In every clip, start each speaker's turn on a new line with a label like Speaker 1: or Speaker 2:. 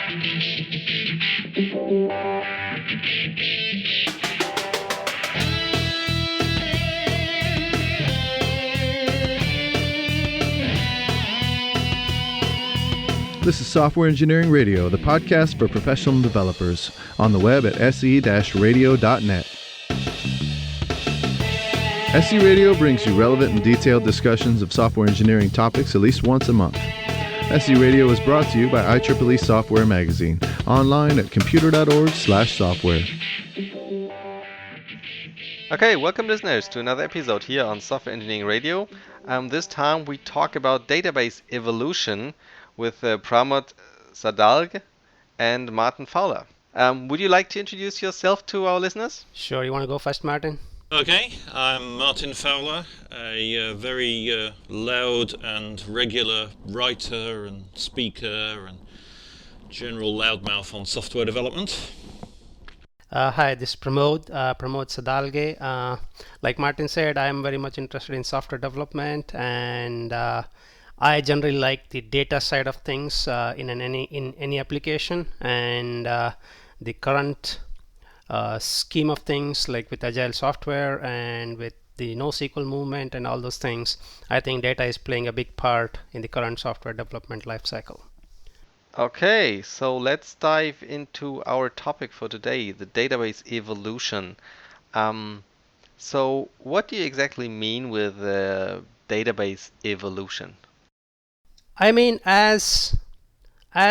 Speaker 1: This is Software Engineering Radio, the podcast for professional developers, on the web at se-radio.net. SE Radio brings you relevant and detailed discussions of software engineering topics at least once a month. SE Radio is brought to you by IEEE Software Magazine, online at computer.org/software.
Speaker 2: Okay, welcome listeners to another episode here on Software Engineering Radio. This time we talk about database evolution with Pramod Sadalage and Martin Fowler. Would you like to introduce yourself to our listeners?
Speaker 3: Sure, you want to go first, Martin?
Speaker 4: Okay, I'm Martin Fowler, a very loud and regular writer and speaker and general loudmouth on software development.
Speaker 3: Hi, this is Pramod Sadalage. Like Martin said, I'm very much interested in software development, and I generally like the data side of things in any application, and the current scheme of things, like with agile software and with the NoSQL movement and all those things, I think data is playing a big part in the current software development lifecycle.
Speaker 2: Okay, so let's dive into our topic for today, the database evolution. So what do you exactly mean with database evolution?
Speaker 3: I mean, as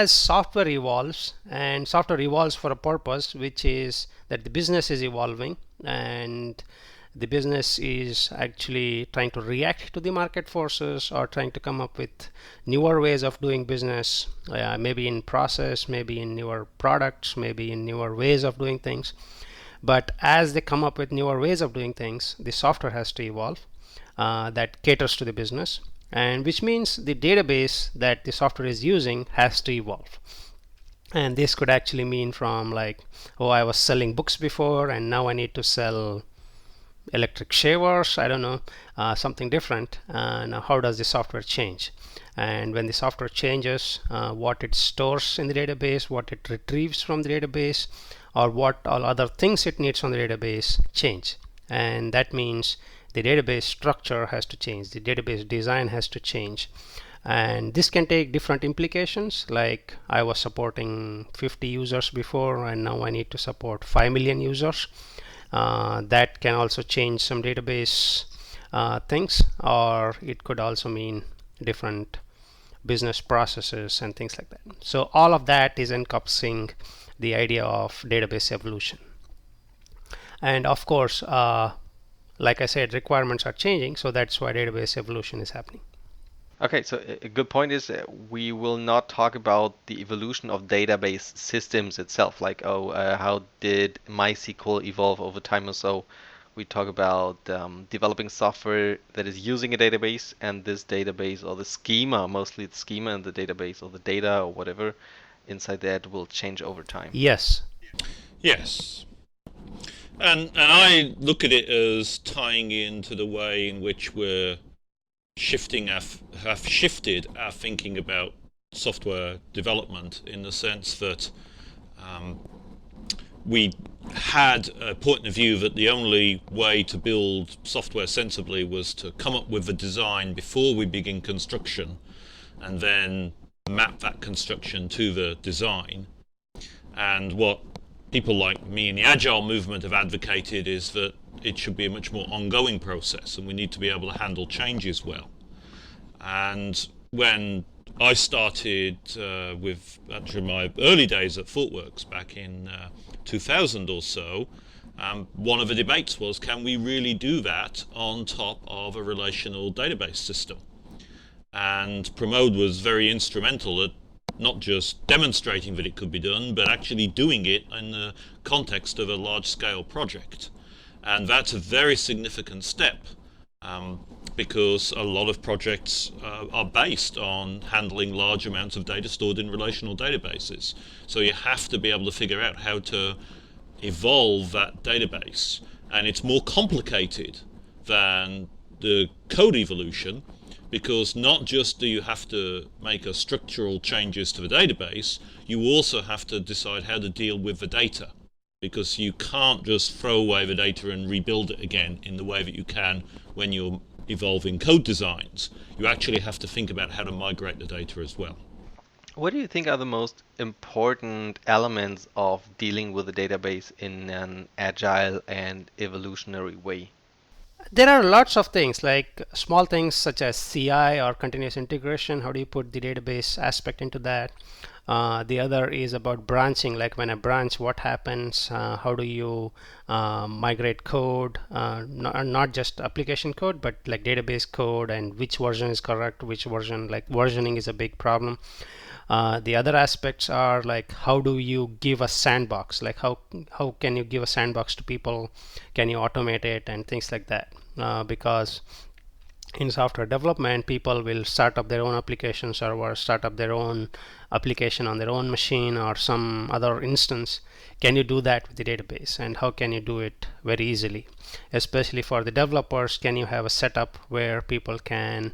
Speaker 3: software evolves, and software evolves for a purpose, which is that the business is evolving, and the business is actually trying to react to the market forces or trying to come up with newer ways of doing business, maybe in process, maybe in newer products, maybe in newer ways of doing things. But as they come up with newer ways of doing things, the software has to evolve that caters to the business, and which means the database that the software is using has to evolve. And this could actually mean from like, oh, I was selling books before and now I need to sell electric shavers, I don't know, something different. Now how does the software change? And when the software changes, what it stores in the database, what it retrieves from the database, or what all other things it needs from the database change. And that means the database structure has to change, the database design has to change. And this can take different implications, like I was supporting 50 users before and now I need to support 5 million users. That can also change some database things, or it could also mean different business processes and things like that. So all of that is encompassing the idea of database evolution. And of course, like I said, requirements are changing, so that's why database evolution is happening.
Speaker 2: Okay, so a good point is we will not talk about the evolution of database systems itself, like, how did MySQL evolve over time or so. We talk about developing software that is using a database, and this database, or the schema, mostly the schema in the database, or the data or whatever inside that will change over time.
Speaker 3: Yes.
Speaker 4: Yes. And I look at it as tying into the way in which we're have shifted our thinking about software development, in the sense that we had a point of view that the only way to build software sensibly was to come up with a design before we begin construction and then map that construction to the design. And what people like me in the Agile movement have advocated is that it should be a much more ongoing process, and we need to be able to handle changes well. And when I started with actually my early days at ThoughtWorks back in 2000 or so, one of the debates was, can we really do that on top of a relational database system? And Pramod was very instrumental at not just demonstrating that it could be done, but actually doing it in the context of a large-scale project. And that's a very significant step, because a lot of projects are based on handling large amounts of data stored in relational databases. So you have to be able to figure out how to evolve that database. And it's more complicated than the code evolution, because not just do you have to make a structural changes to the database, you also have to decide how to deal with the data, because you can't just throw away the data and rebuild it again in the way that you can when you're evolving code designs. You actually have to think about how to migrate the data as well.
Speaker 2: What do you think are the most important elements of dealing with a database in an agile and evolutionary way?
Speaker 3: There are lots of things, like small things such as CI or continuous integration. How do you put the database aspect into that? The other is about branching, like when I branch, what happens? How do you migrate code? Not just application code, but like database code, and which version is correct, which version, like versioning is a big problem. The other aspects are like, how do you give a sandbox? Like how can you give a sandbox to people? Can you automate it and things like that? Because in software development, people will start up their own application server, start up their own application on their own machine or some other instance. Can you do that with the database, and how can you do it very easily? Especially for the developers, can you have a setup where people can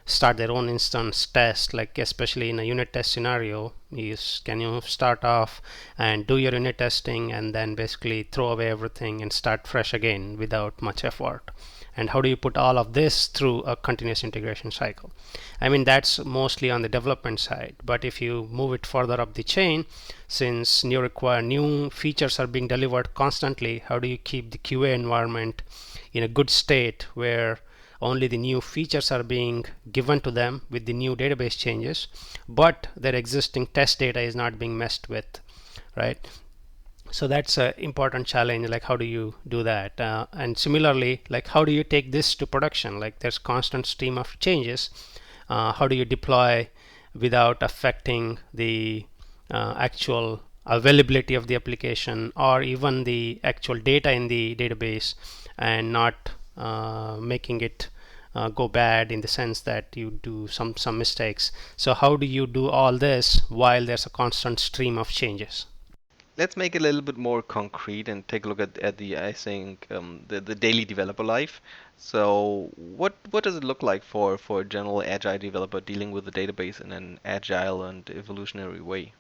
Speaker 3: start their own instance test, like especially in a unit test scenario, can you start off and do your unit testing and then basically throw away everything and start fresh again without much effort? And how do you put all of this through a continuous integration cycle? I mean, that's mostly on the development side, but if you move it further up the chain, since new features are being delivered constantly, how do you keep the QA environment in a good state where only the new features are being given to them with the new database changes, but their existing test data is not being messed with, right? So that's an important challenge, like how do you do that? And similarly, like how do you take this to production? Like there's constant stream of changes. How do you deploy without affecting the actual availability of the application or even the actual data in the database, and not making it go bad in the sense that you do some mistakes? So how do you do all this while there's a constant stream of changes?
Speaker 2: Let's make it a little bit more concrete and take a look at the, I think, the daily developer life. So what does it look like for a general agile developer dealing with the database in an agile and evolutionary way?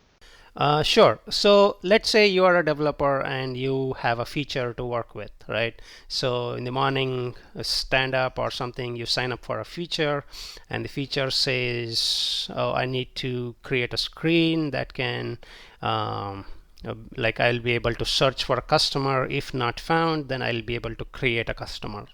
Speaker 3: Sure. So let's say you are a developer and you have a feature to work with, right? So in the morning, stand up or something, you sign up for a feature, and the feature says, oh, I need to create a screen that can like I'll be able to search for a customer. If not found, then I'll be able to create a customer,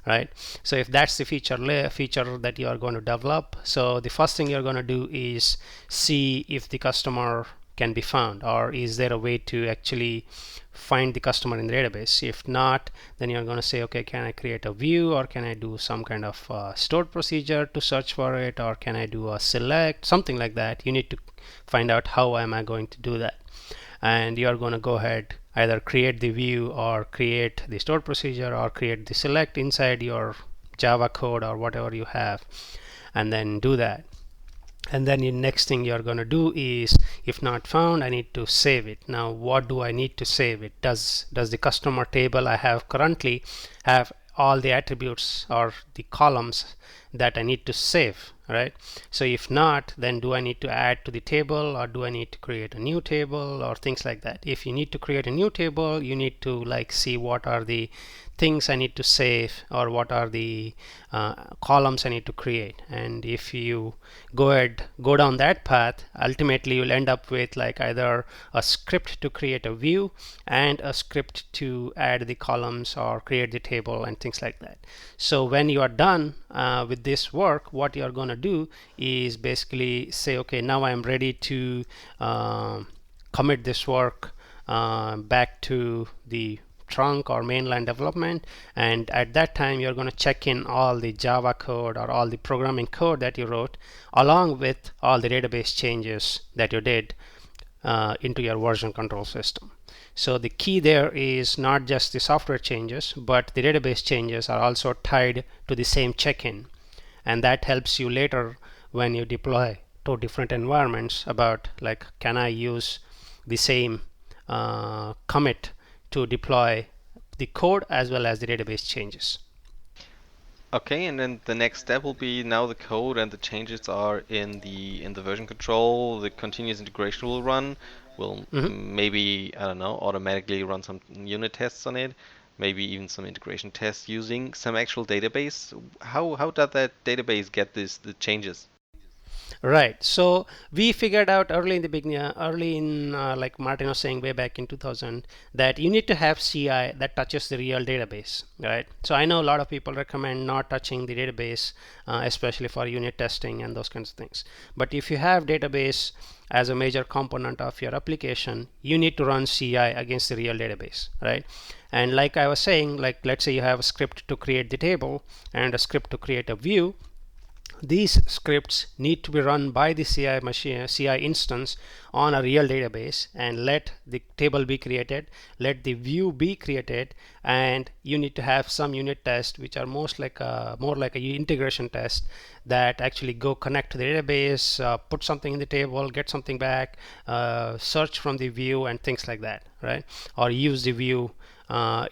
Speaker 3: right? So if that's the feature that you are going to develop, so the first thing you're going to do is see if the customer can be found, or is there a way to actually find the customer in the database. If not, then you're going to say, okay, can I create a view, or can I do some kind of stored procedure to search for it, or can I do a select, something like that. You need to find out how am I going to do that, and you're going to go ahead, either create the view or create the stored procedure or create the select inside your Java code or whatever you have, and then do that. And then the next thing you're going to do is, if not found, I need to save it. Now what do I need to save it? Does the customer table I have currently have all the attributes or the columns that I need to save, right? So if not, then do I need to add to the table, or do I need to create a new table, or things like that? If you need to create a new table, you need to like see what are the things I need to save, or what are the columns I need to create. And if you go down that path, ultimately you'll end up with like either a script to create a view and a script to add the columns or create the table and things like that. So when you are done with this work, what you're going to do is basically say, okay, now I'm ready to commit this work back to the trunk or mainline development. And at that time, you're going to check in all the Java code or all the programming code that you wrote, along with all the database changes that you did into your version control system. So the key there is not just the software changes, but the database changes are also tied to the same check-in, and that helps you later when you deploy to different environments about like, can I use the same commit to deploy the code as well as the database changes.
Speaker 2: Okay, and then the next step will be now the code and the changes are in the version control. The continuous integration will run. We'll maybe, I don't know, automatically run some unit tests on it. Maybe even some integration tests using some actual database. How does that database get the changes?
Speaker 3: Right. So we figured out early in the beginning, like Martin was saying way back in 2000, that you need to have CI that touches the real database, right? So I know a lot of people recommend not touching the database, especially for unit testing and those kinds of things. But if you have database as a major component of your application, you need to run CI against the real database, right? And like I was saying, like let's say you have a script to create the table and a script to create a view. These scripts need to be run by the CI machine, CI instance on a real database, and let the table be created, let the view be created, and you need to have some unit tests which are more like a integration test that actually go connect to the database, put something in the table, get something back, search from the view and things like that, right? Or use the view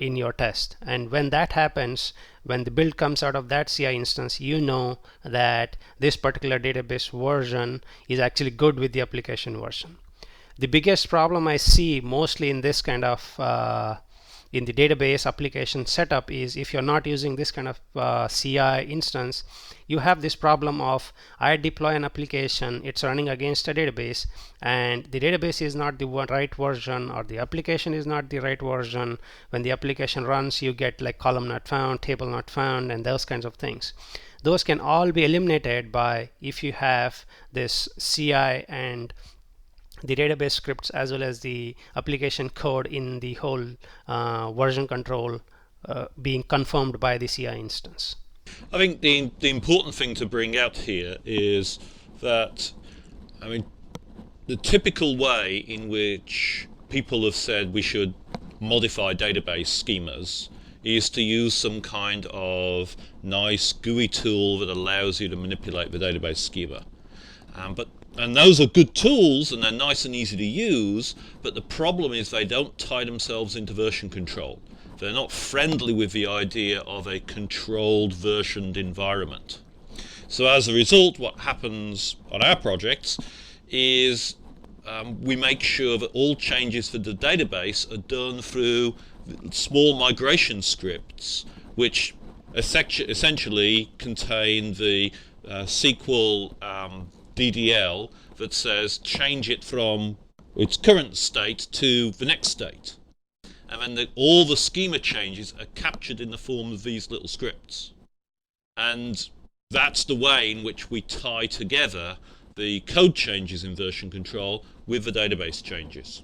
Speaker 3: in your test. And when that happens, when the build comes out of that CI instance, you know that this particular database version is actually good with the application version. The biggest problem I see mostly in this kind of in the database application setup is if you're not using this kind of CI instance, you have this problem of I deploy an application, it's running against a database, and the database is not the right version, or the application is not the right version. When the application runs, you get like column not found, table not found, and those kinds of things. Those can all be eliminated by if you have this CI and the database scripts as well as the application code in the whole version control being confirmed by the CI instance.
Speaker 4: I think the important thing to bring out here is that, I mean, the typical way in which people have said we should modify database schemas is to use some kind of nice GUI tool that allows you to manipulate the database schema. And those are good tools and they're nice and easy to use, but the problem is they don't tie themselves into version control. They're not friendly with the idea of a controlled versioned environment. So as a result, what happens on our projects is we make sure that all changes for the database are done through small migration scripts, which essentially contain the SQL DDL that says change it from its current state to the next state. And then all the schema changes are captured in the form of these little scripts. And that's the way in which we tie together the code changes in version control with the database changes.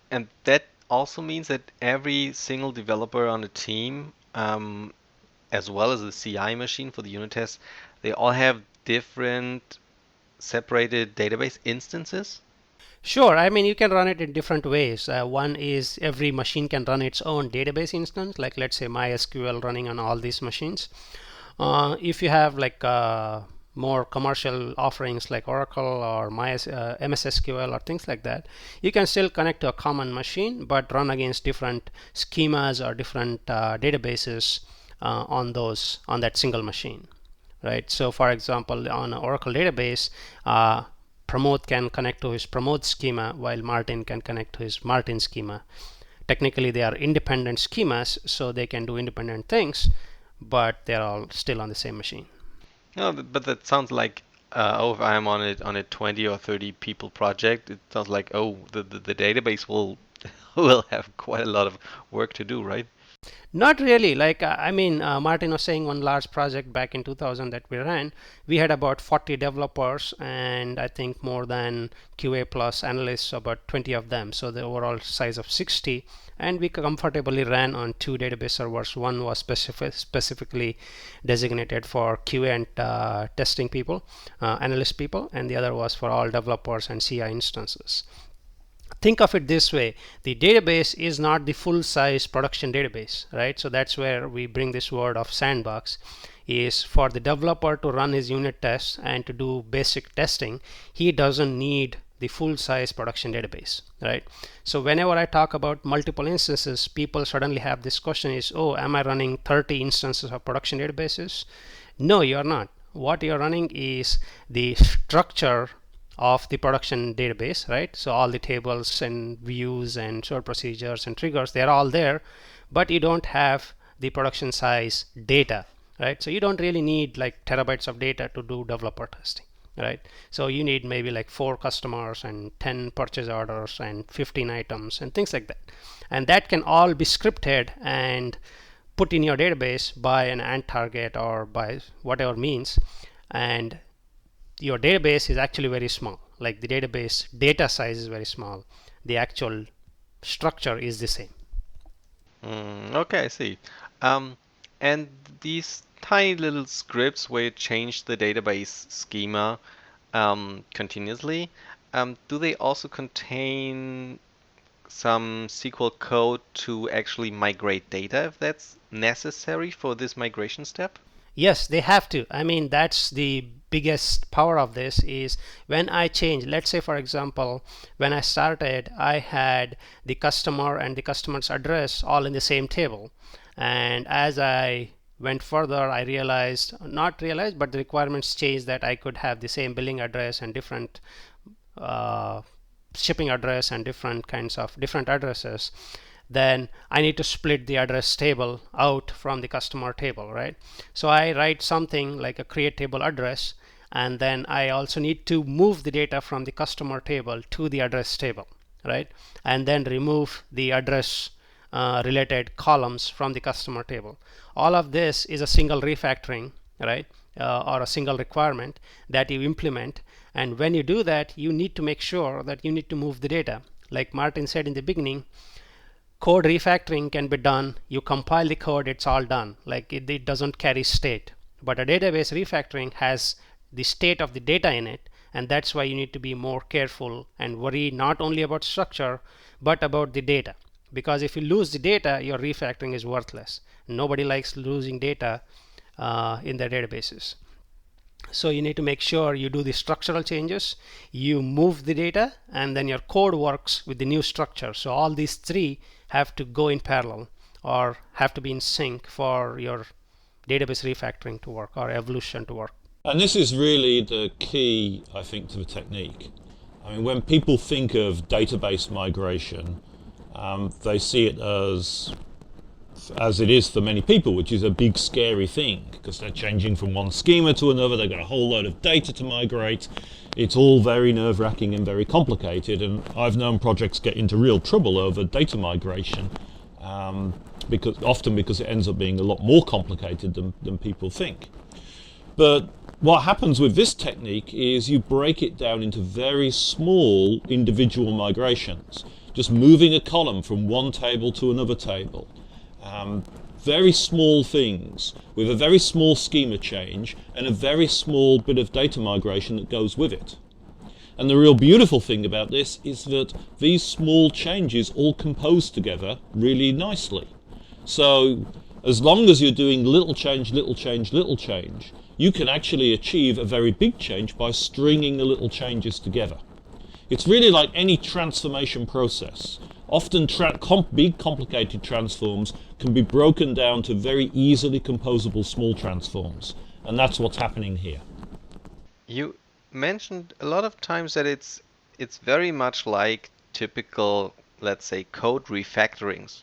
Speaker 2: And that also means that every single developer on the team, as well as the CI machine for the unit test, they all have different separated database instances?
Speaker 3: Sure. I mean, you can run it in different ways. One is every machine can run its own database instance, like let's say MySQL running on all these machines. If you have like more commercial offerings like Oracle or MS SQL or things like that, you can still connect to a common machine but run against different schemas or different databases on that single machine, right? So for example, on an Oracle database, Pramod can connect to his Pramod schema while Martin can connect to his Martin schema. Technically they are independent schemas, so they can do independent things, but they're all still on the same machine.
Speaker 2: No, but that sounds like if I'm on a 20 or 30 people project, it sounds like the database will will have quite a lot of work to do, right?
Speaker 3: Not really. Like I mean, Martin was saying one large project back in 2000 that we ran, we had about 40 developers and I think more than QA plus analysts, about 20 of them. So the overall size of 60, and we comfortably ran on 2 database servers. One was specifically designated for QA and testing people, analyst people, and the other was for all developers and CI instances. Think of it this way: the database is not the full-size production database, right? So that's where we bring this word of Sandbox, is for the developer to run his unit tests and to do basic testing. He doesn't need the full-size production database, right? So whenever I talk about multiple instances, people suddenly have this question is, oh, am I running 30 instances of production databases? No, you're not. What you're running is the structure of the production database, right? So all the tables and views and stored procedures and triggers, they're all there, but you don't have the production size data, right? So you don't really need like terabytes of data to do developer testing, right? So you need maybe like 4 customers and 10 purchase orders and 15 items and things like that. And that can all be scripted and put in your database by an ant target or by whatever means, and your database is actually very small. Like the database data size is very small. The actual structure is the same.
Speaker 2: Okay, I see. And these tiny little scripts where you change the database schema continuously, do they also contain some SQL code to actually migrate data if that's necessary for this migration step?
Speaker 3: Yes, they have to. I mean, that's the biggest power of this is when I change, let's say for example, when I started, I had the customer and the customer's address all in the same table. And as I went further, I not realized, but the requirements changed that I could have the same billing address and different shipping address and different kinds of different addresses. Then I need to split the address table out from the customer table, right? So I write something like a create table address, and then I also need to move the data from the customer table to the address table, right? And then remove the address related columns from the customer table. All of this is a single refactoring, right? Or a single requirement that you implement. And when you do that, you need to make sure that you need to move the data. Like Martin said in the beginning, code refactoring can be done. You compile the code, it's all done. Like it doesn't carry state. But a database refactoring has the state of the data in it, and that's why you need to be more careful and worry not only about structure but about the data. Because if you lose the data, your refactoring is worthless. Nobody likes losing data in their databases. So you need to make sure you do the structural changes, you move the data, and then your code works with the new structure. So all these three have to go in parallel or have to be in sync for your database refactoring to work or evolution to work.
Speaker 4: And this is really the key, I think, to the technique. I mean, when people think of database migration, they see it as it is for many people, which is a big scary thing because they're changing from one schema to another. They've got a whole load of data to migrate. It's all very nerve-wracking and very complicated, and I've known projects get into real trouble over data migration because it ends up being a lot more complicated than people think. But what happens with this technique is you break it down into very small individual migrations, just moving a column from one table to another table. Very small things with a very small schema change and a very small bit of data migration that goes with it. And the real beautiful thing about this is that these small changes all compose together really nicely. So as long as you're doing little change, little change, little change, you can actually achieve a very big change by stringing the little changes together. It's really like any transformation process. Often big complicated transforms can be broken down to very easily composable small transforms, and that's what's happening here.
Speaker 2: You mentioned a lot of times that it's very much like typical, let's say, code refactorings,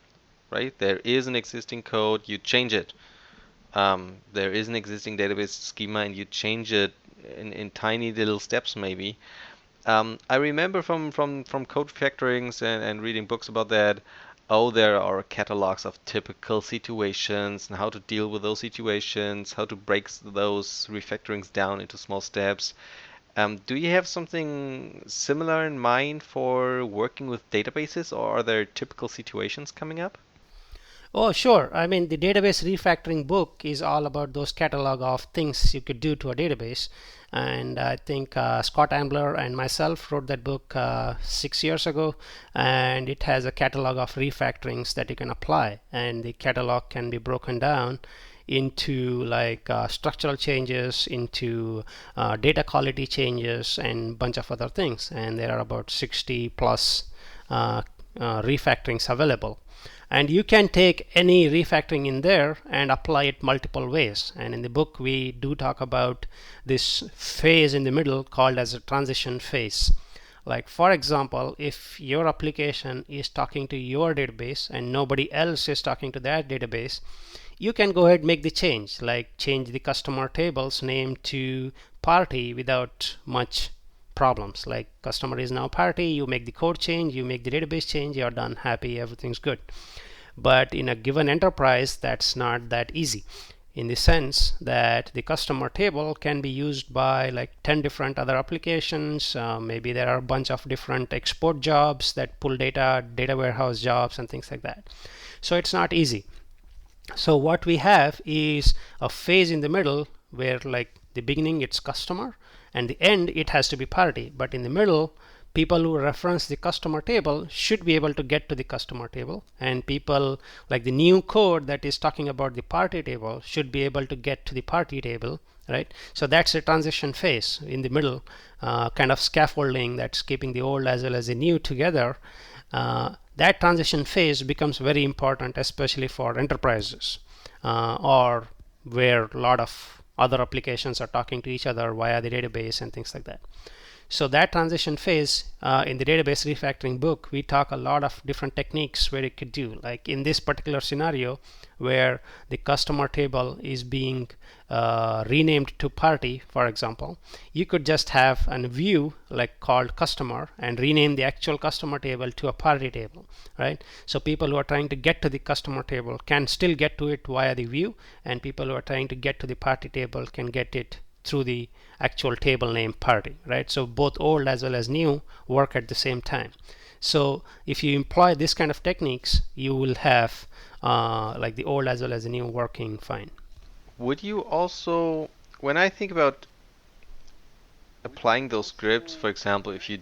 Speaker 2: right? There is an existing code, you change it. There is an existing database schema and you change it in tiny little steps maybe. I remember from code refactorings and reading books about that, there are catalogs of typical situations and how to deal with those situations, how to break those refactorings down into small steps. Do you have something similar in mind for working with databases, or are there typical situations coming up?
Speaker 3: Oh, sure. I mean, the database refactoring book is all about those catalog of things you could do to a database. And I think Scott Ambler and myself wrote that book 6 years ago. And it has a catalog of refactorings that you can apply. And the catalog can be broken down into like structural changes, into data quality changes, and a bunch of other things. And there are about 60 plus refactorings available. And you can take any refactoring in there and apply it multiple ways. And in the book, we do talk about this phase in the middle called as a transition phase. Like, for example, if your application is talking to your database and nobody else is talking to that database, you can go ahead and make the change, like change the customer table's name to party without much problems. Like, customer is now party, you make the code change, you make the database change, you're done, happy, everything's good. But in a given enterprise, that's not that easy, in the sense that the customer table can be used by like 10 different other applications. Maybe there are a bunch of different export jobs that pull data warehouse jobs and things like that. So it's not easy. So what we have is a phase in the middle where, like, the beginning it's customer and the end it has to be party. But in the middle, people who reference the customer table should be able to get to the customer table, and people like the new code that is talking about the party table should be able to get to the party table, right? So that's a transition phase in the middle, kind of scaffolding that's keeping the old as well as the new together. That transition phase becomes very important, especially for enterprises or where a lot of other applications are talking to each other via the database and things like that. So that transition phase, in the database refactoring book, we talk a lot of different techniques where it could do. Like in this particular scenario where the customer table is being renamed to party, for example, you could just have a view like called customer and rename the actual customer table to a party table, right? So people who are trying to get to the customer table can still get to it via the view, and people who are trying to get to the party table can get it through the actual table name party, right? So both old as well as new work at the same time. So if you employ this kind of techniques, you will have like the old as well as the new working fine.
Speaker 2: Would you also, when I think about applying those scripts, for example, if you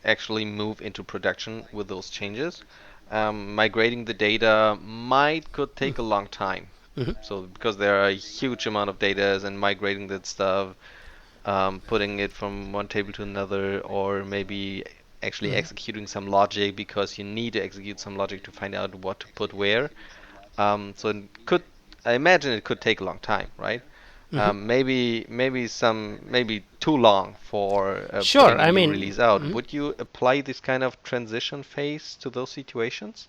Speaker 2: actually move into production with those changes, migrating the data could take a long time. So because there are a huge amount of data and migrating that stuff, putting it from one table to another, or maybe actually executing some logic because you need to execute some logic to find out what to put where. So I imagine it could take a long time, right? Maybe too long for
Speaker 3: Sure,
Speaker 2: putting a new release out. Would you apply this kind of transition phase to those situations?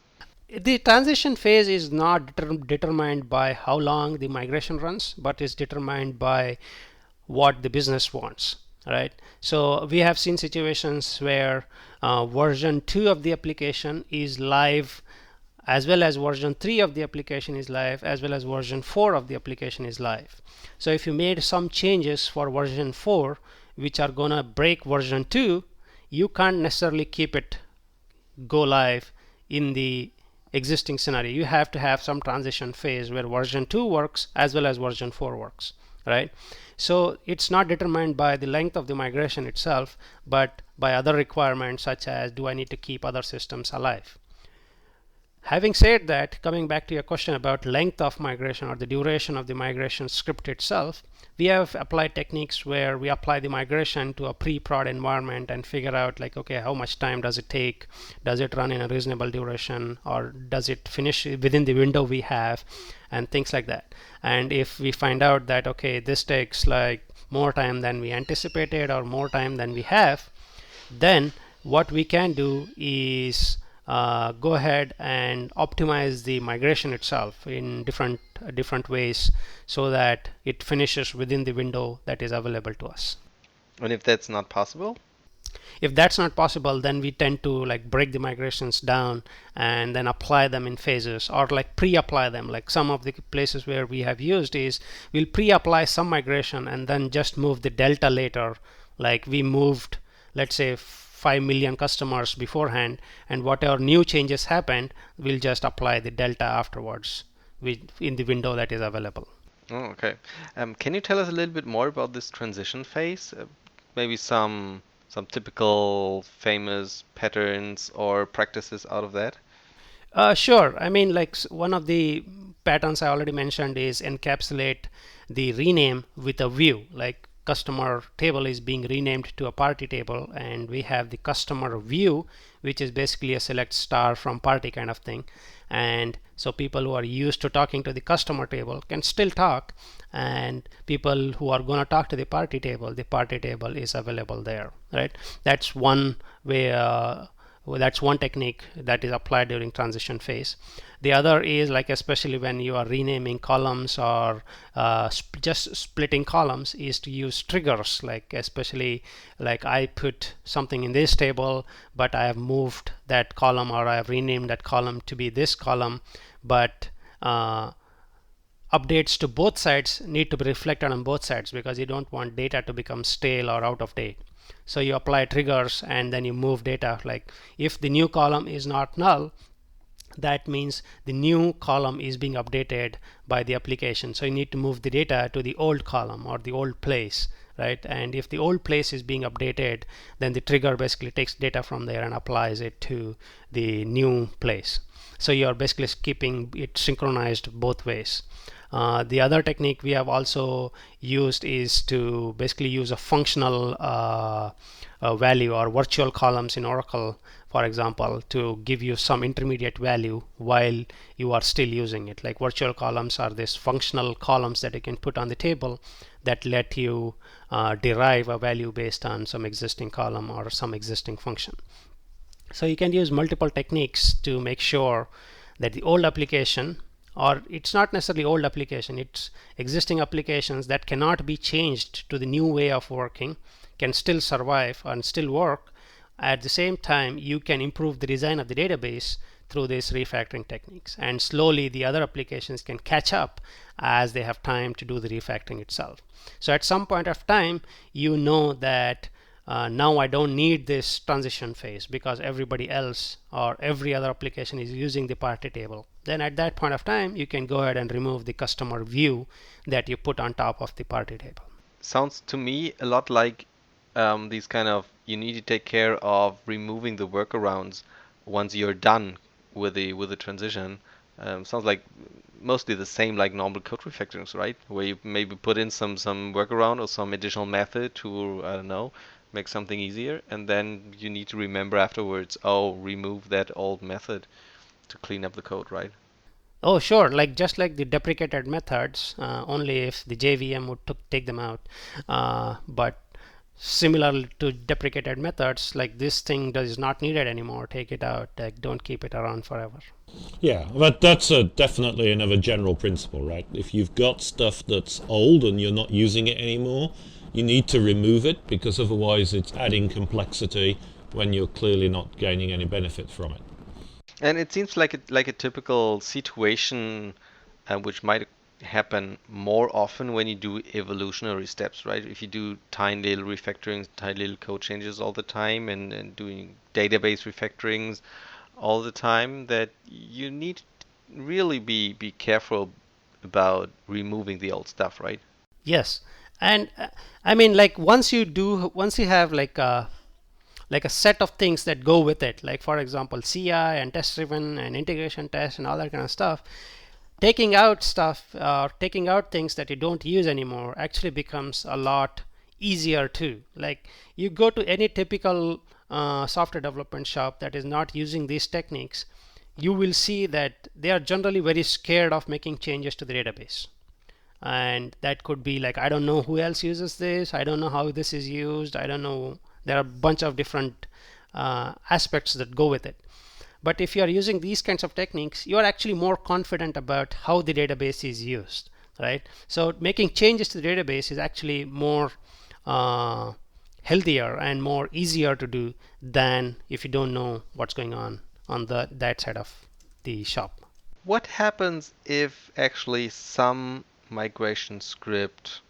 Speaker 3: The transition phase is not determined by how long the migration runs, but is determined by what the business wants, right? So we have seen situations where version 2 of the application is live, as well as version 3 of the application is live, as well as version 4 of the application is live. So if you made some changes for version 4 which are gonna break version 2, you can't necessarily keep it go live in the existing scenario. You have to have some transition phase where version 2 works as well as version 4 works, right? So it's not determined by the length of the migration itself, but by other requirements such as, do I need to keep other systems alive? Having said that, coming back to your question about length of migration or the duration of the migration script itself, we have applied techniques where we apply the migration to a pre-prod environment and figure out like, okay, how much time does it take? Does it run in a reasonable duration, or does it finish within the window we have, and things like that. And if we find out that, okay, this takes like more time than we anticipated or more time than we have, then what we can do is go ahead and optimize the migration itself in different ways so that it finishes within the window that is available to us.
Speaker 2: And if that's not possible?
Speaker 3: If that's not possible, then we tend to like break the migrations down and then apply them in phases, or like pre-apply them. Like some of the places where we have used is we'll pre-apply some migration and then just move the delta later. Like we moved, let's say, 5 million customers beforehand, and whatever new changes happened, we'll just apply the delta afterwards in the window that is available.
Speaker 2: Oh, okay. Can you tell us a little bit more about this transition phase? Maybe some typical famous patterns or practices out of that?
Speaker 3: Sure. I mean, like one of the patterns I already mentioned is encapsulate the rename with a view. Like customer table is being renamed to a party table, and we have the customer view, which is basically a select star from party kind of thing. And so people who are used to talking to the customer table can still talk, and people who are going to talk to the party table is available there, right? That's one way. That's one technique that is applied during transition phase. The other is like, especially when you are renaming columns or just splitting columns, is to use triggers. Like especially like I put something in this table, but I have moved that column, or I have renamed that column to be this column, but updates to both sides need to be reflected on both sides, because you don't want data to become stale or out of date. So you apply triggers and then you move data. Like if the new column is not null, that means the new column is being updated by the application. So you need to move the data to the old column or the old place, right? And if the old place is being updated, then the trigger basically takes data from there and applies it to the new place. So you are basically keeping it synchronized both ways. The other technique we have also used is to basically use a functional value or virtual columns in Oracle, for example, to give you some intermediate value while you are still using it. Like virtual columns are these functional columns that you can put on the table that let you derive a value based on some existing column or some existing function. So you can use multiple techniques to make sure that the old application, or it's not necessarily old application, it's existing applications that cannot be changed to the new way of working, can still survive and still work. At the same time, you can improve the design of the database through these refactoring techniques, and slowly the other applications can catch up as they have time to do the refactoring itself. So at some point of time, you know that now I don't need this transition phase because everybody else or every other application is using the party table. Then at that point of time, you can go ahead and remove the customer view that you put on top of the party table.
Speaker 2: Sounds to me a lot like these kind of, you need to take care of removing the workarounds once you're done with the transition. Sounds like mostly the same like normal code refactorings, right? Where you maybe put in some workaround or some additional method to, I don't know, make something easier, and then you need to remember afterwards, oh, remove that old method to clean up the code, right?
Speaker 3: Oh, sure. Like just like the deprecated methods, only if the JVM would take them out. But similar to deprecated methods, like this thing is not needed anymore. Take it out. Like don't keep it around forever.
Speaker 4: Yeah, but that's definitely another general principle, right? If you've got stuff that's old and you're not using it anymore, you need to remove it, because otherwise it's adding complexity when you're clearly not gaining any benefit from it.
Speaker 2: And it seems like a typical situation which might happen more often when you do evolutionary steps, right? If you do tiny little refactorings, tiny little code changes all the time, and doing database refactorings all the time, that you need to really be careful about removing the old stuff, right?
Speaker 3: Yes. And I mean, like once you have like a set of things that go with it, like for example CI and test driven and integration test and all that kind of stuff, taking out things that you don't use anymore actually becomes a lot easier too. Like you go to any typical software development shop that is not using these techniques, you will see that they are generally very scared of making changes to the database. And that could be like, I don't know who else uses this, I don't know how this is used, I don't know. There are a bunch of different aspects that go with it. But if you are using these kinds of techniques, you are actually more confident about how the database is used, right? So making changes to the database is actually more healthier and more easier to do than if you don't know what's going on that side of the shop.
Speaker 2: What happens if actually some migration script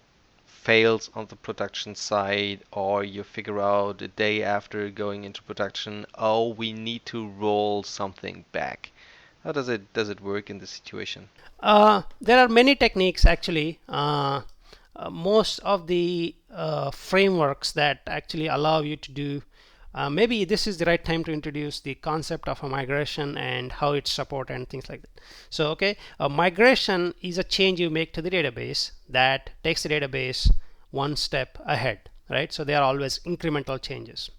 Speaker 2: fails on the production side, or you figure out a day after going into production, oh, we need to roll something back? How does it work in this situation?
Speaker 3: There are many techniques actually. Most of the frameworks that actually allow you to do, maybe this is the right time to introduce the concept of a migration and how it's supported and things like that. So a migration is a change you make to the database that takes the database one step ahead, right? So they are always incremental changes.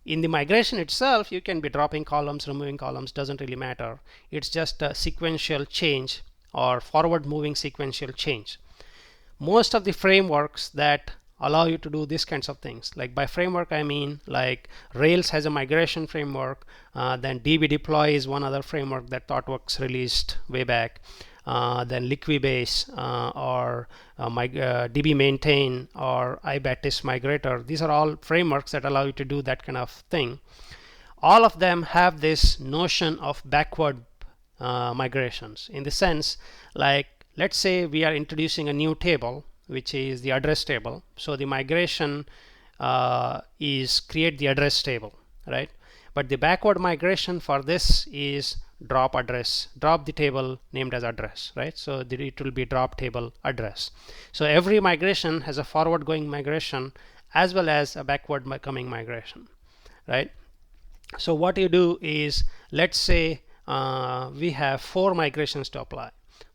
Speaker 3: In the migration itself, you can be dropping columns, removing columns, doesn't really matter. It's just a sequential change or forward moving sequential change. Most of the frameworks that allow you to do these kinds of things, like by framework I mean like Rails has a migration framework, then DB deploy is one other framework that ThoughtWorks released way back, then Liquibase or DB maintain or iBatis migrator. These are all frameworks that allow you to do that kind of thing. All of them have this notion of backward migrations, in the sense like, let's say we are introducing a new table, which is the address table. So the migration is create the address table, right? But the backward migration for this is drop address, drop the table named as address, right? So it will be drop table address. So every migration has a forward going migration as well as a backward coming migration, right? So what you do is, let's say we have 4 migrations to apply,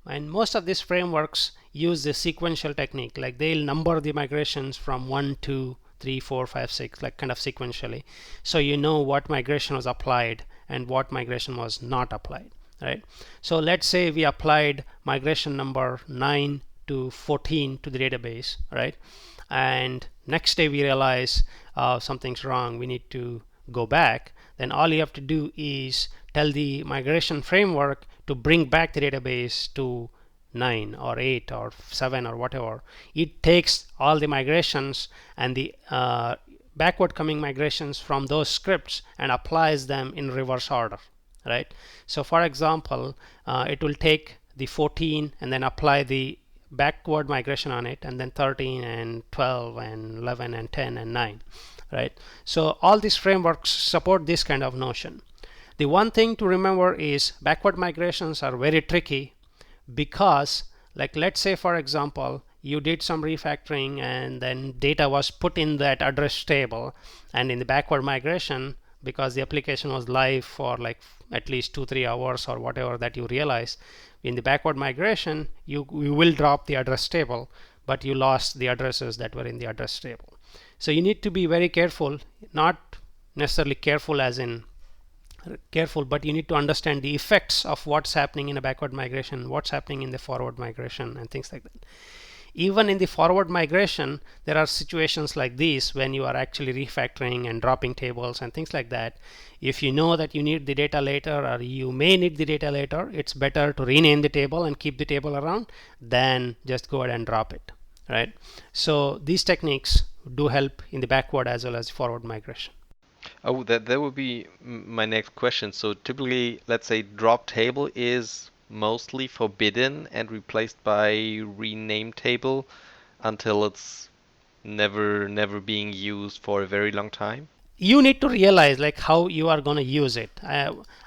Speaker 3: and most of these frameworks use the sequential technique, like they'll number the migrations from 1, 2, 3, 4, 5, 6, like kind of sequentially, so you know what migration was applied and what migration was not applied, right? So let's say we applied migration number 9 to 14 to the database, right? And next day we realize something's wrong, we need to go back. Then all you have to do is tell the migration framework to bring back the database to 9 or 8 or 7 or whatever. It takes all the migrations and the backward coming migrations from those scripts and applies them in reverse order, right? So for example, it will take the 14 and then apply the backward migration on it, and then 13 and 12 and 11 and 10 and 9, right? So all these frameworks support this kind of notion. The one thing to remember is backward migrations are very tricky, because like, let's say for example you did some refactoring and then data was put in that address table, and in the backward migration, because the application was live for like at least 2-3 hours or whatever that you realize, in the backward migration you will drop the address table, but you lost the addresses that were in the address table. So you need to be very careful, not necessarily careful as in careful, but you need to understand the effects of what's happening in a backward migration, what's happening in the forward migration, and things like that. Even in the forward migration, there are situations like these when you are actually refactoring and dropping tables and things like that. If you know that you need the data later, or you may need the data later, it's better to rename the table and keep the table around than just go ahead and drop it, right? So these techniques do help in the backward as well as forward migration.
Speaker 2: Oh, that would be my next question. So typically, let's say drop table is mostly forbidden and replaced by rename table until it's never being used for a very long time.
Speaker 3: You need to realize like how you are going to use it.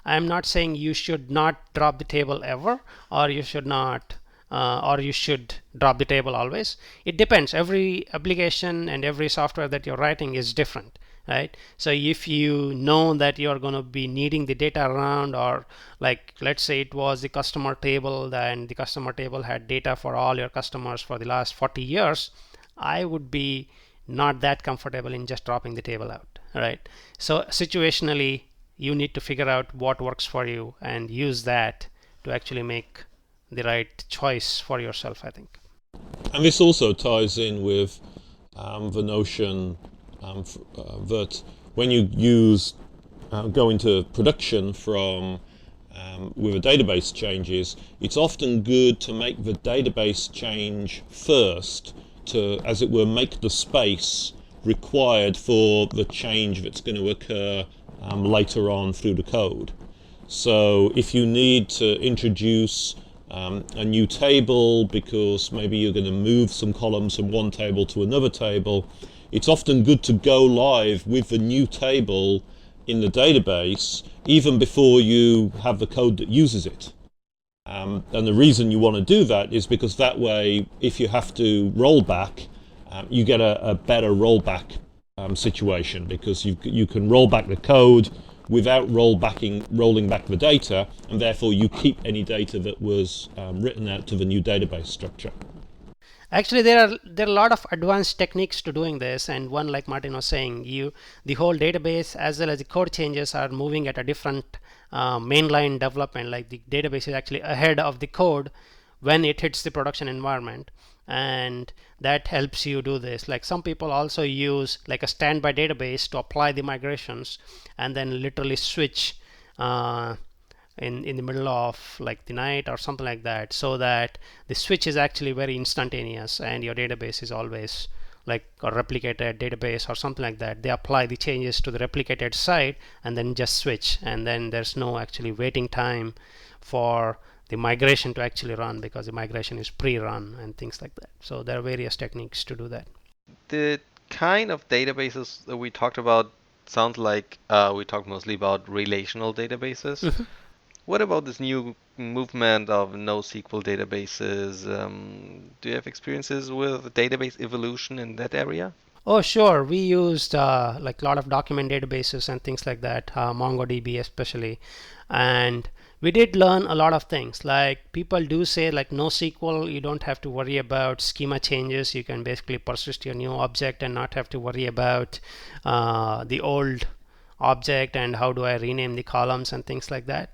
Speaker 3: I'm not saying you should not drop the table ever, or you should not, or you should drop the table always. It depends. Every application and every software that you're writing is different, right? So if you know that you're going to be needing the data around, or like let's say it was the customer table, and the customer table had data for all your customers for the last 40 years, I would be not that comfortable in just dropping the table out, right? So situationally, you need to figure out what works for you and use that to actually make the right choice for yourself, I think.
Speaker 4: And this also ties in with the notion that when you go into production from with a database changes, it's often good to make the database change first to, as it were, make the space required for the change that's going to occur later on through the code. So if you need to introduce a new table because maybe you're going to move some columns from one table to another table, it's often good to go live with the new table in the database even before you have the code that uses it. And the reason you want to do that is because that way, if you have to roll back, you get a better rollback situation, because you can roll back the code without rolling back the data, and therefore you keep any data that was written out to the new database structure.
Speaker 3: Actually, there are a lot of advanced techniques to doing this, and one, like Martin was saying, the whole database as well as the code changes are moving at a different mainline development. Like the database is actually ahead of the code when it hits the production environment, and that helps you do this. Like some people also use like a standby database to apply the migrations and then literally switch in the middle of like the night or something like that, so that the switch is actually very instantaneous and your database is always like a replicated database or something like that. They apply the changes to the replicated side and then just switch, and then there's no actually waiting time for the migration to actually run, because the migration is pre-run and things like that. So there are various techniques to do that.
Speaker 2: The kind of databases that we talked about sounds like we talked mostly about relational databases.
Speaker 3: Mm-hmm.
Speaker 2: What about this new movement of NoSQL databases? Do you have experiences with database evolution in that area?
Speaker 3: Oh, sure. We used like a lot of document databases and things like that, MongoDB especially. And we did learn a lot of things. Like people do say like NoSQL, you don't have to worry about schema changes. You can basically persist your new object and not have to worry about the old object and how do I rename the columns and things like that.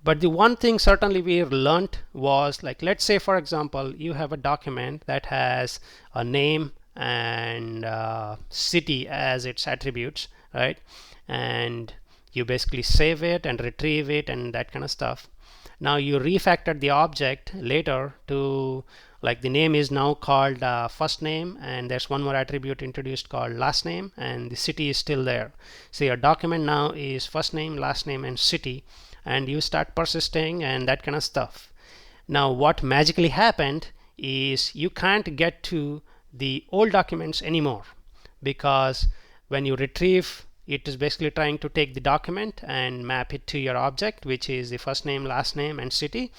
Speaker 3: But the one thing certainly we learned was, like, let's say for example you have a document that has a name and city as its attributes, right? And you basically save it and retrieve it and that kind of stuff. Now you refactored the object later to, like, the name is now called first name, and there's one more attribute introduced called last name, and the city is still there. So your document now is first name, last name, and city, and you start persisting and that kind of stuff. Now what magically happened is you can't get to the old documents anymore, because when you retrieve, it is basically trying to take the document and map it to your object, which is the first name, last name, and city.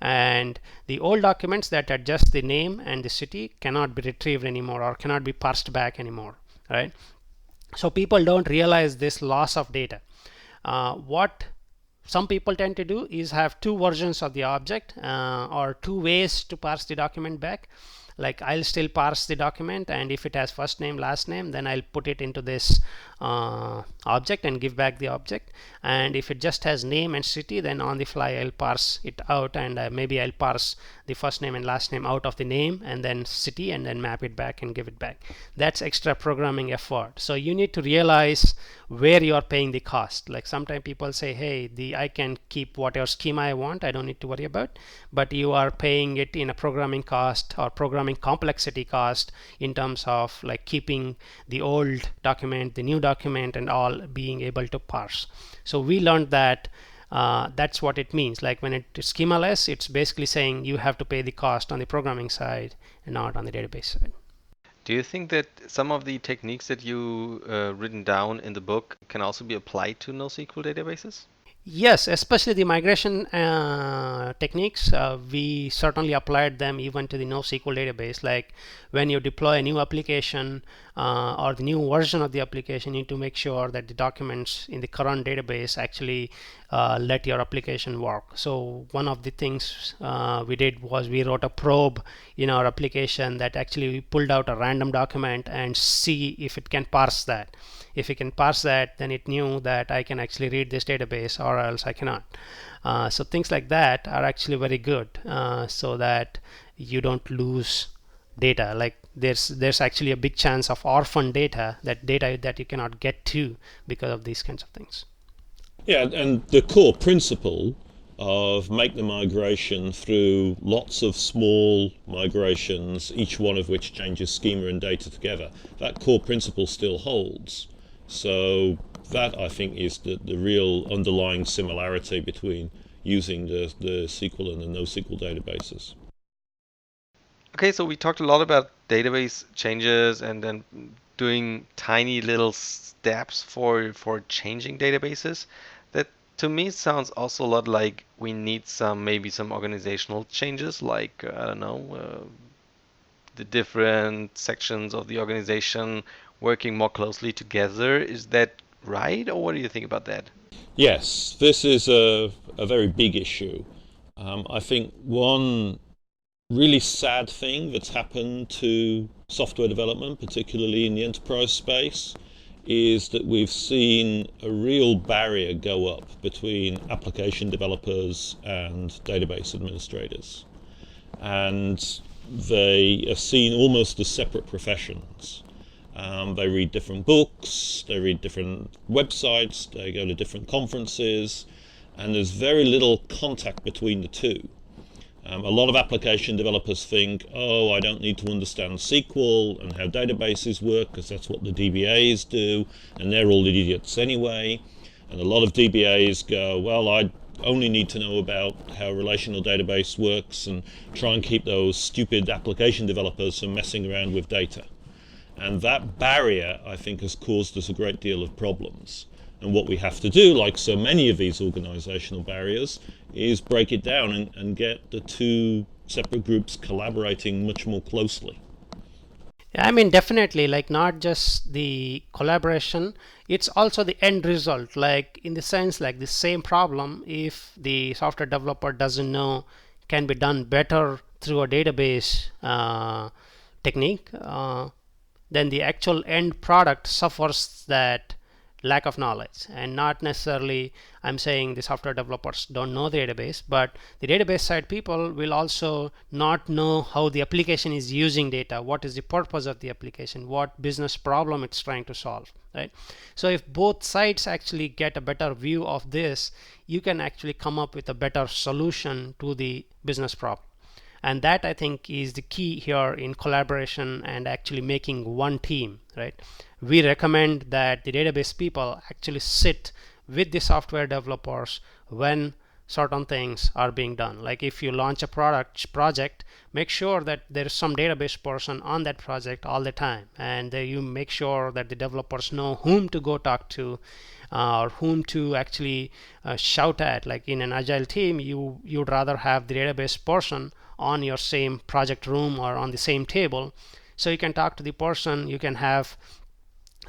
Speaker 3: And the old documents that are just the name and the city cannot be retrieved anymore or cannot be parsed back anymore, right? So people don't realize this loss of data. What some people tend to do is have two versions of the object or two ways to parse the document back. Like I'll still parse the document, and if it has first name, last name, then I'll put it into this object and give back the object. And if it just has name and city, then on the fly I'll parse it out, and maybe I'll parse the first name and last name out of the name and then city, and then map it back and give it back. That's extra programming effort. So you need to realize where you are paying the cost. Like sometimes people say, hey, I can keep whatever schema I want, I don't need to worry about, but you are paying it in a programming cost or programming complexity cost in terms of like keeping the old document, the new document, and all being able to parse. So we learned that that's what it means. Like when it is schemaless, it's basically saying you have to pay the cost on the programming side and not on the database side.
Speaker 2: Do you think that some of the techniques that you written down in the book can also be applied to NoSQL databases?
Speaker 3: Yes, especially the migration techniques. We certainly applied them even to the NoSQL database. Like when you deploy a new application or the new version of the application, you need to make sure that the documents in the current database actually let your application work. So one of the things we did was we wrote a probe in our application that actually pulled out a random document and see if it can parse that. If it can parse that, then it knew that I can actually read this database or else I cannot. So things like that are actually very good, so that you don't lose data. Like there's actually a big chance of orphan data that you cannot get to because of these kinds of things.
Speaker 4: Yeah, and the core principle of make the migration through lots of small migrations, each one of which changes schema and data together, that core principle still holds. So that, I think, is the real underlying similarity between using the SQL and the NoSQL databases.
Speaker 2: Okay, so we talked a lot about database changes and then doing tiny little steps for changing databases. That to me sounds also a lot like we need maybe some organizational changes, like I don't know, the different sections of the organization working more closely together. Is that right, or what do you think about that?
Speaker 4: Yes, this is a very big issue. I think one really sad thing that's happened to software development, particularly in the enterprise space, is that we've seen a real barrier go up between application developers and database administrators. And they are seen almost as separate professions. They read different books, they read different websites, they go to different conferences, and there's very little contact between the two. A lot of application developers think, oh, I don't need to understand SQL and how databases work because that's what the DBAs do, and they're all idiots anyway. And a lot of DBAs go, well, I only need to know about how a relational database works and try and keep those stupid application developers from messing around with data. And that barrier, I think, has caused us a great deal of problems. And what we have to do, like so many of these organizational barriers, is break it down and get the two separate groups collaborating much more closely.
Speaker 3: I mean, definitely, like not just the collaboration, it's also the end result. Like in the sense, like the same problem, if the software developer doesn't know, can be done better through a database technique, then the actual end product suffers that lack of knowledge. And not necessarily I'm saying the software developers don't know the database, but the database side people will also not know how the application is using data, what is the purpose of the application, what business problem it's trying to solve, right? So if both sides actually get a better view of this, you can actually come up with a better solution to the business problem. And that, I think, is the key here in collaboration and actually making one team, right? We recommend that the database people actually sit with the software developers when certain things are being done. Like if you launch a project, make sure that there is some database person on that project all the time, and you make sure that the developers know whom to go talk to, or whom to actually shout at. Like in an agile team, you'd rather have the database person on your same project room or on the same table, so you can talk to the person, you can have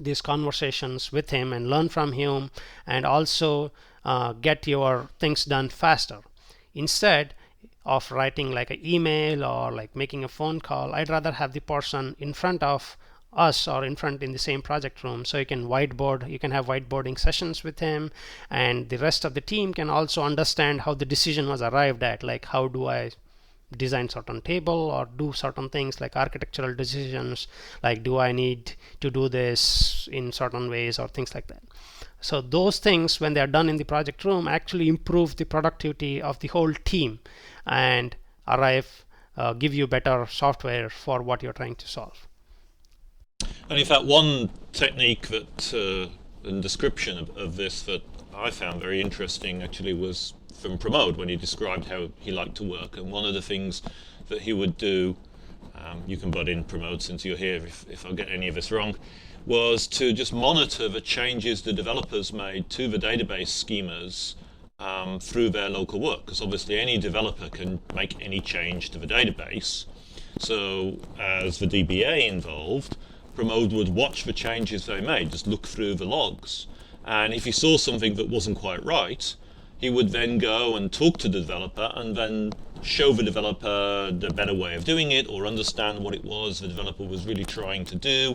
Speaker 3: these conversations with him and learn from him, and also get your things done faster. Instead of writing like an email or like making a phone call, I'd rather have the person in front of us or in the same project room, so you can whiteboard, you can have whiteboarding sessions with him, and the rest of the team can also understand how the decision was arrived at, like how do I design certain table or do certain things like architectural decisions, like do I need to do this in certain ways or things like that. So those things, when they are done in the project room, actually improve the productivity of the whole team and give you better software for what you're trying to solve.
Speaker 4: And in fact, one technique that and description of this that I found very interesting actually was from Pramod when he described how he liked to work. And one of the things that he would do, you can butt in, Pramod, since you're here if I get any of this wrong, was to just monitor the changes the developers made to the database schemas through their local work, because obviously any developer can make any change to the database. So as the DBA involved, Pramod would watch the changes they made, just look through the logs, and if he saw something that wasn't quite right, he would then go and talk to the developer and then show the developer the better way of doing it, or understand what it was the developer was really trying to do,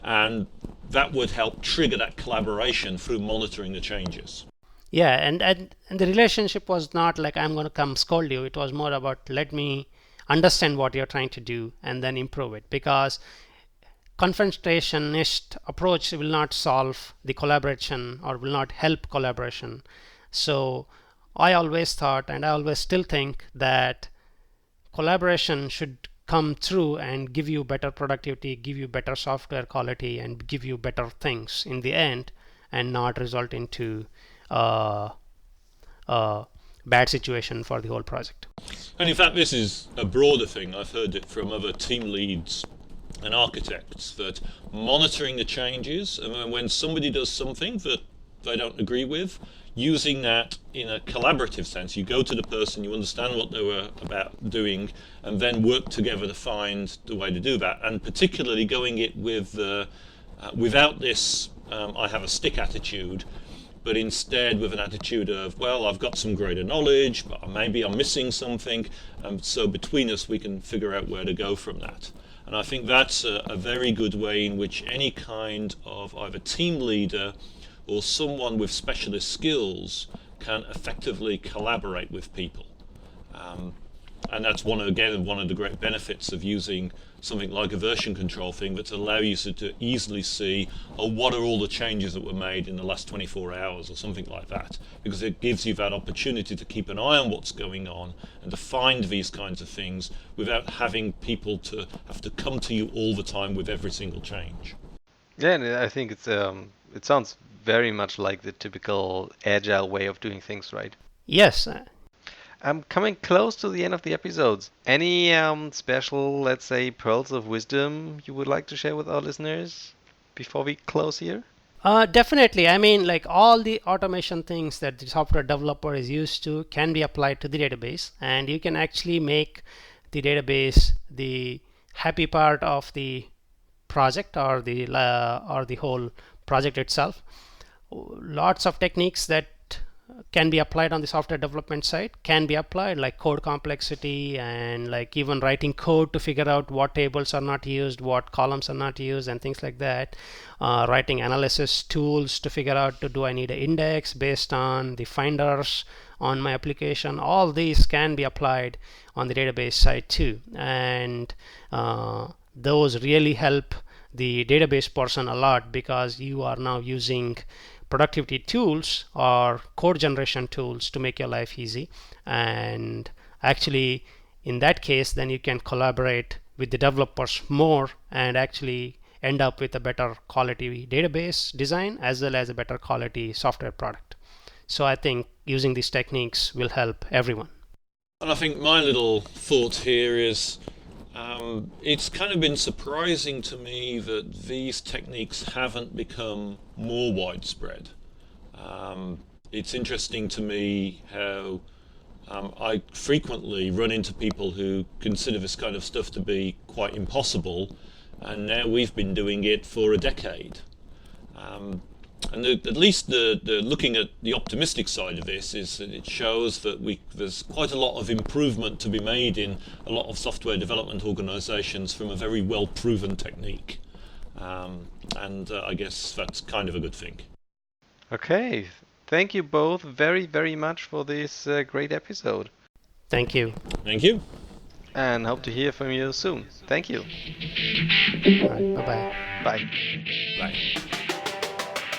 Speaker 4: and that would help trigger that collaboration through monitoring the changes.
Speaker 3: Yeah, and the relationship was not like I'm going to come scold you. It was more about let me understand what you're trying to do and then improve it, because confrontationist approach will not solve the collaboration or will not help collaboration. So I always thought, and I always still think, that collaboration should come through and give you better productivity, give you better software quality, and give you better things in the end, and not result into a bad situation for the whole project.
Speaker 4: And in fact, this is a broader thing. I've heard it from other team leads and architects, that monitoring the changes, and when somebody does something that they don't agree with, using that in a collaborative sense. You go to the person, you understand what they were about doing, and then work together to find the way to do that. And particularly going it with without this I have a stick attitude, but instead with an attitude of, well, I've got some greater knowledge, but maybe I'm missing something, so between us we can figure out where to go from that. And I think that's a very good way in which any kind of either team leader or someone with specialist skills can effectively collaborate with people. And that's one of the great benefits of using something like a version control thing that allows you to easily see, what are all the changes that were made in the last 24 hours or something like that, because it gives you that opportunity to keep an eye on what's going on and to find these kinds of things without having people to have to come to you all the time with every single change.
Speaker 2: Yeah, and I think it sounds very much like the typical agile way of doing things, right?
Speaker 3: Yes.
Speaker 2: I'm coming close to the end of the episodes. Any special, let's say, pearls of wisdom you would like to share with our listeners before we close here?
Speaker 3: Definitely. I mean, like all the automation things that the software developer is used to can be applied to the database, and you can actually make the database the happy part of the project or the whole project itself. Lots of techniques that can be applied on the software development side can be applied, like code complexity and like even writing code to figure out what tables are not used, what columns are not used, and things like that. Writing analysis tools to figure out, do I need an index based on the finders on my application. All these can be applied on the database side too, and those really help the database person a lot, because you are now using productivity tools or code generation tools to make your life easy. And actually in that case, then you can collaborate with the developers more and actually end up with a better quality database design as well as a better quality software product. So I think using these techniques will help everyone.
Speaker 4: And I think my little thought here is it's kind of been surprising to me that these techniques haven't become more widespread. It's interesting to me how I frequently run into people who consider this kind of stuff to be quite impossible, and now we've been doing it for a decade. And at least the looking at the optimistic side of this is that it shows that there's quite a lot of improvement to be made in a lot of software development organizations from a very well-proven technique. And I guess that's kind of a good thing.
Speaker 2: Okay. Thank you both very, very much for this great episode.
Speaker 3: Thank you.
Speaker 4: Thank you.
Speaker 2: And hope to hear from you soon. Thank you.
Speaker 3: All right, bye-bye.
Speaker 2: Bye.
Speaker 4: Bye.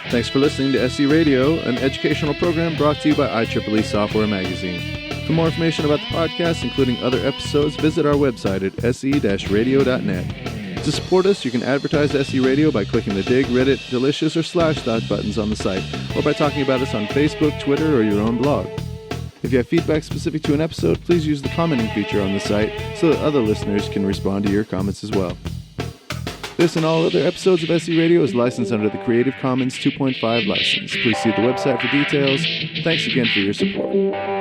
Speaker 1: Thanks for listening to SE Radio, an educational program brought to you by IEEE Software Magazine. For more information about the podcast, including other episodes, visit our website at se-radio.net. To support us, you can advertise SE Radio by clicking the Dig, Reddit, Delicious, or Slashdot buttons on the site, or by talking about us on Facebook, Twitter, or your own blog. If you have feedback specific to an episode, please use the commenting feature on the site so that other listeners can respond to your comments as well. This and all other episodes of SE Radio is licensed under the Creative Commons 2.5 license. Please see the website for details. Thanks again for your support.